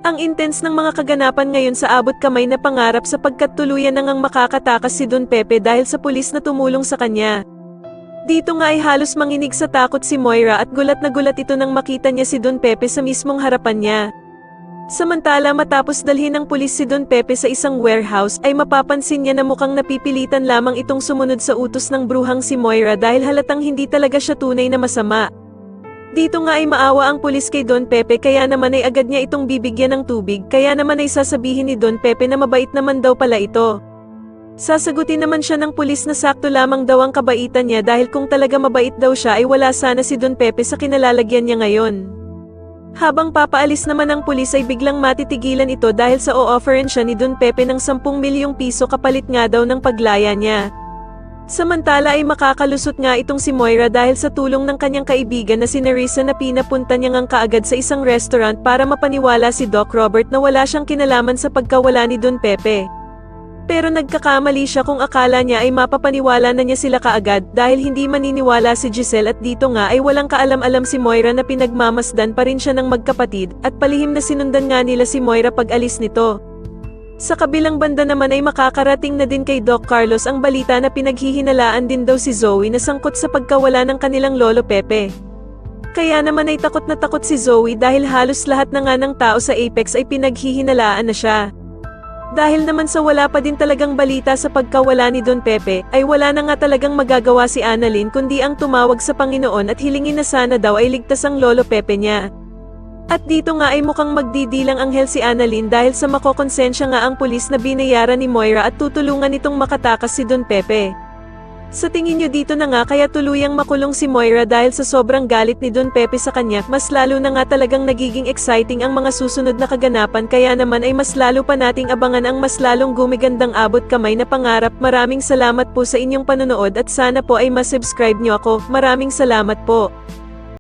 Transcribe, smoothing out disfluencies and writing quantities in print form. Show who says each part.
Speaker 1: Ang intense ng mga kaganapan ngayon sa abot kamay na pangarap sapagkat tuluyan na ngang makakatakas si Don Pepe dahil sa pulis na tumulong sa kanya. Dito nga ay halos manginig sa takot si Moira at gulat na gulat ito nang makita niya si Don Pepe sa mismong harapan niya. Samantala matapos dalhin ng pulis si Don Pepe sa isang warehouse ay mapapansin niya na mukhang napipilitan lamang itong sumunod sa utos ng bruhang si Moira dahil halatang hindi talaga siya tunay na masama. Dito nga ay maawa ang pulis kay Don Pepe kaya naman ay agad niya itong bibigyan ng tubig kaya naman ay sasabihin ni Don Pepe na mabait naman daw pala ito. Sasagutin naman siya ng pulis na sakto lamang daw ang kabaitan niya dahil kung talaga mabait daw siya ay wala sana si Don Pepe sa kinalalagyan niya ngayon. Habang papaalis naman ang pulis ay biglang matitigilan ito dahil sa o-offeran siya ni Don Pepe ng 10 milyong piso kapalit nga daw ng paglaya niya. Samantala ay makakalusot nga itong si Moira dahil sa tulong ng kanyang kaibigan na si Nerissa na pinapunta niya ngang kaagad sa isang restaurant para mapaniwala si Doc Robert na wala siyang kinalaman sa pagkawala ni Don Pepe. Pero nagkakamali siya kung akala niya ay mapapaniwala na niya sila kaagad dahil hindi maniniwala si Giselle at dito nga ay walang kaalam-alam si Moira na pinagmamasdan pa rin siya ng magkapatid at palihim na sinundan nga nila si Moira pag alis nito. Sa kabilang banda naman ay makakarating na din kay Doc Carlos ang balita na pinaghihinalaan din daw si Zoe na sangkot sa pagkawala ng kanilang lolo Pepe. Kaya naman ay takot na takot si Zoe dahil halos lahat na nga ng tao sa Apex ay pinaghihinalaan na siya. Dahil naman sa wala pa din talagang balita sa pagkawala ni Don Pepe, ay wala na nga talagang magagawa si Annalyn kundi ang tumawag sa Panginoon at hilingin na sana daw ay ligtas ang lolo Pepe niya. At dito nga ay mukhang magdidilang anghel si Annalyn dahil sa makokonsensya nga ang pulis na binayaran ni Moira at tutulungan itong makatakas si Don Pepe. Sa tingin nyo dito na nga kaya tuluyang makulong si Moira dahil sa sobrang galit ni Don Pepe sa kanya, mas lalo na nga talagang nagiging exciting ang mga susunod na kaganapan kaya naman ay mas lalo pa nating abangan ang mas lalong gumigandang abot kamay na pangarap. Maraming salamat po sa inyong panonood at sana po ay masubscribe nyo ako. Maraming salamat po.